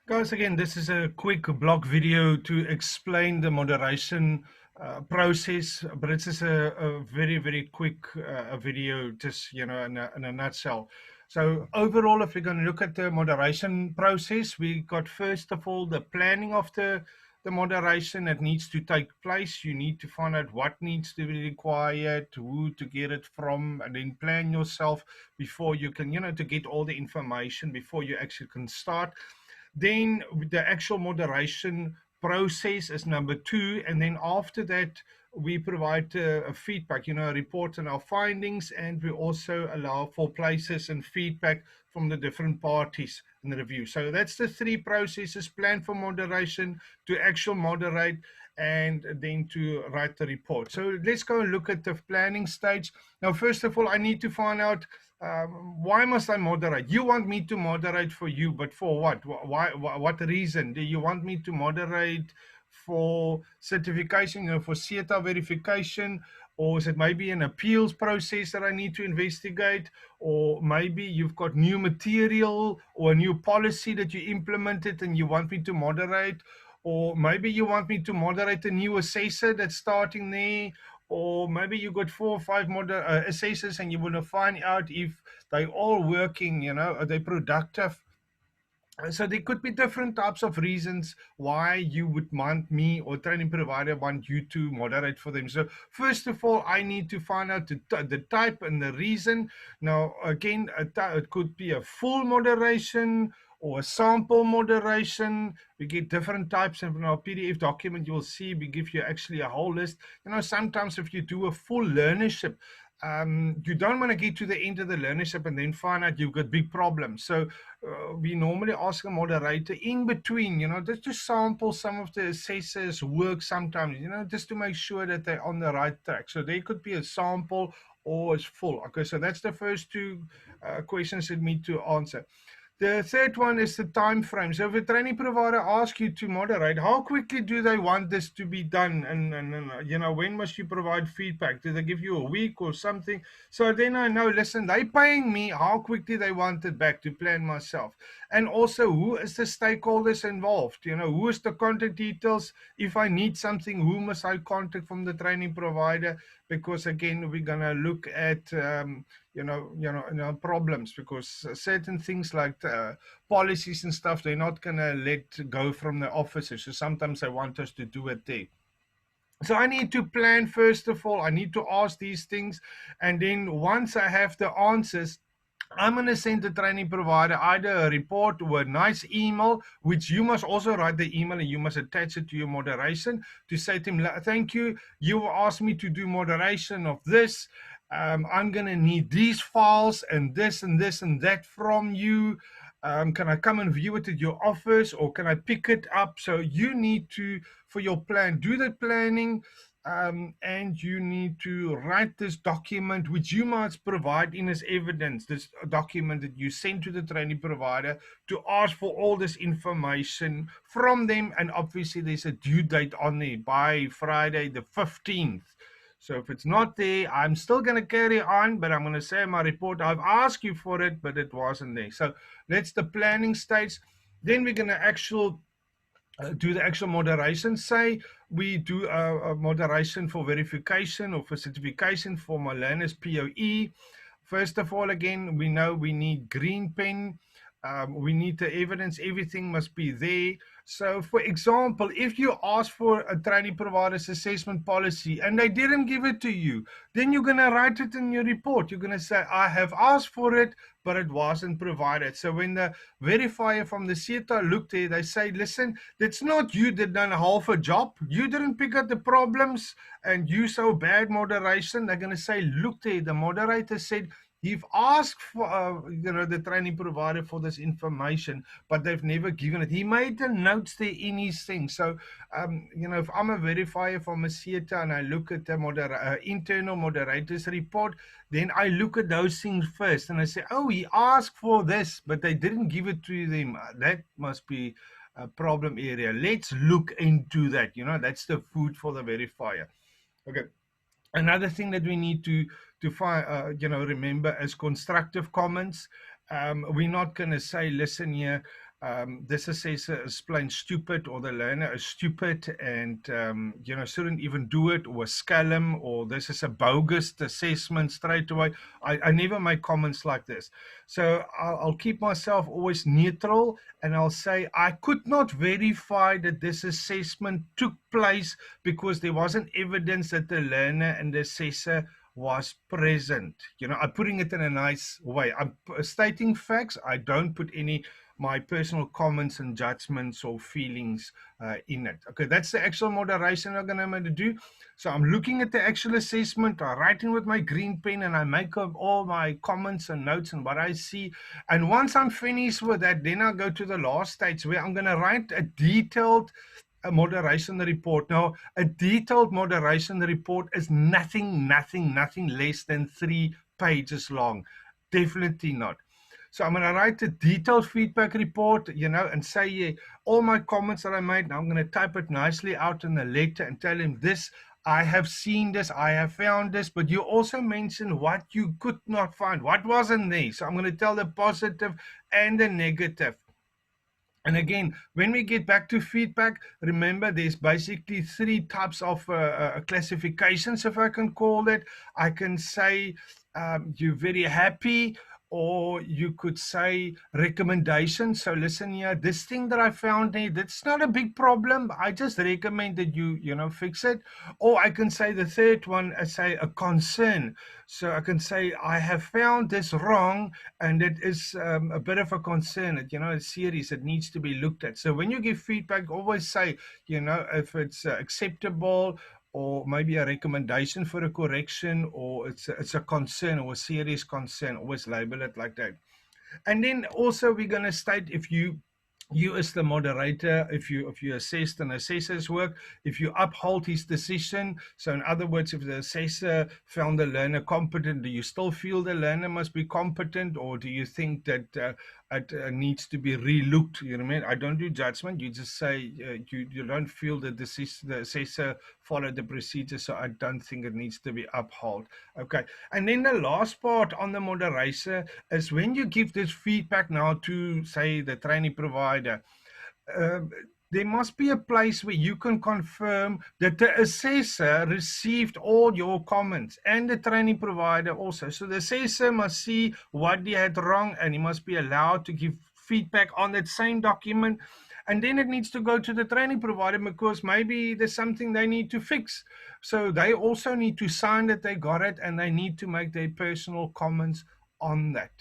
Guys, again, this is a quick blog video to explain the moderation process, but it's just a very, very quick video, just, in a nutshell. So overall, if we're going to look at the moderation process, we got, first of all, the planning of the moderation that needs to take place. You need to find out what needs to be required, who to get it from, and then plan yourself before you can, to get all the information before you actually can start. Then the actual moderation process is number two. And then after that, we provide a feedback, a report on our findings, and we also allow for places and feedback from the different parties in the review. So that's the three processes: plan for moderation, to actual moderate, and then to write the report. So let's go and look at the planning stage. Now, first of all, I need to find out why must I moderate? You want me to moderate for you, but for what? Why? What reason? Do you want me to moderate for certification, for CETA verification? Or is it maybe an appeals process that I need to investigate? Or maybe you've got new material or a new policy that you implemented and you want me to moderate? Or maybe you want me to moderate a new assessor that's starting there? Or maybe you got 4 or 5 assessors and you want to find out if they all working, are they productive? So there could be different types of reasons why you would want me or training provider want you to moderate for them. So first of all, I need to find out the type and the reason. Now, again, it could be a full moderation or a sample moderation. We get different types, and in our PDF document, you will see we give you actually a whole list. Sometimes if you do a full learnership, you don't want to get to the end of the learnership and then find out you've got big problems. So we normally ask a moderator in between, just to sample some of the assessors' work sometimes, just to make sure that they're on the right track. So there could be a sample or it's full. Okay, so that's the first two questions that need to answer. The third one is the time frame. So if a training provider asks you to moderate, how quickly do they want this to be done? And when must you provide feedback? Do they give you a week or something? So then I know, listen, they're paying me, how quickly they want it back to plan myself. And also, who is the stakeholders involved? Who is the contact details? If I need something, who must I contact from the training provider? Because again, we're going to look at problems, because certain things like policies and stuff, they're not going to let go from the officers. So sometimes they want us to do it there. So I need to plan, first of all. I need to ask these things. And then once I have the answers, I'm going to send the training provider either a report or a nice email, which you must also write the email and you must attach it to your moderation to say to him, thank you, you asked me to do moderation of this. I'm going to need these files and this and this and that from you. Can I come and view it at your office, or can I pick it up? So you need to, for your plan, do the planning. And you need to write this document, which you must provide in as evidence, this document that you send to the training provider to ask for all this information from them. And obviously there's a due date on there by Friday the 15th. So if it's not there, I'm still going to carry on, but I'm going to say in my report, I've asked you for it, but it wasn't there. So that's the planning stage. Then we're going to do the actual moderation. Say we do a moderation for verification or for certification for my learners POE. First of all, again, we know we need green pen. We need the evidence. Everything must be there. So, for example, if you ask for a training provider's assessment policy and they didn't give it to you, then you're going to write it in your report. You're going to say, I have asked for it, but it wasn't provided. So when the verifier from the CETA looked there, they say, listen, that's not you that done half a job. You didn't pick up the problems and you so bad moderation. They're going to say, look there, the moderator said, you've asked for, the training provider for this information, but they've never given it. He made the notes there in his thing. So, if I'm a verifier from a CETA and I look at the internal moderator's report, then I look at those things first and I say, oh, he asked for this, but they didn't give it to them. That must be a problem area. Let's look into that. That's the food for the verifier. Okay. Another thing that we need to find, remember, is constructive comments. We're not going to say, listen here, this assessor is plain stupid, or the learner is stupid and shouldn't even do it, or scale him, or this is a bogus assessment straight away. I never make comments like this. So I'll keep myself always neutral, and I'll say I could not verify that this assessment took place because there wasn't evidence that the learner and the assessor was present. I'm putting it in a nice way. I'm stating facts. I don't put any my personal comments and judgments or feelings in it. Okay, that's the actual moderation I'm going to do. So I'm looking at the actual assessment, I'm writing with my green pen, and I make up all my comments and notes and what I see. And once I'm finished with that, then I'll go to the last stage where I'm going to write a detailed moderation report. Now, a detailed moderation report is nothing less than 3 pages long. Definitely not. So I'm going to write a detailed feedback report, and say, yeah, all my comments that I made. Now I'm going to type it nicely out in the letter and tell him this. I have seen this, I have found this, but you also mentioned what you could not find, what wasn't there. So I'm going to tell the positive and the negative. And again, when we get back to feedback, remember there's basically 3 types of classifications, if I can call it. I can say you're very happy, or you could say recommendation. So listen here, this thing that I found there, that's not a big problem. I just recommend that you fix it. Or I can say the third one, I say a concern. So I can say I have found this wrong, and it is a bit of a concern. A series that needs to be looked at. So when you give feedback, always say, if it's acceptable, or maybe a recommendation for a correction, or it's a concern or a serious concern. Always label it like that. And then also we're going to state, if you as the moderator, if you assessed an assessor's work, if you uphold his decision. So in other words, if the assessor found the learner competent, do you still feel the learner must be competent, or do you think that it needs to be relooked? You know what I mean? I don't do judgment. You just say you don't feel that the assessor followed the procedure, so I don't think it needs to be upheld. Okay. And then the last part on the moderation is when you give this feedback now to, say, the training provider. Uh, there must be a place where you can confirm that the assessor received all your comments, and the training provider also. So the assessor must see what they had wrong, and he must be allowed to give feedback on that same document. And then it needs to go to the training provider, because maybe there's something they need to fix. So they also need to sign that they got it, and they need to make their personal comments on that.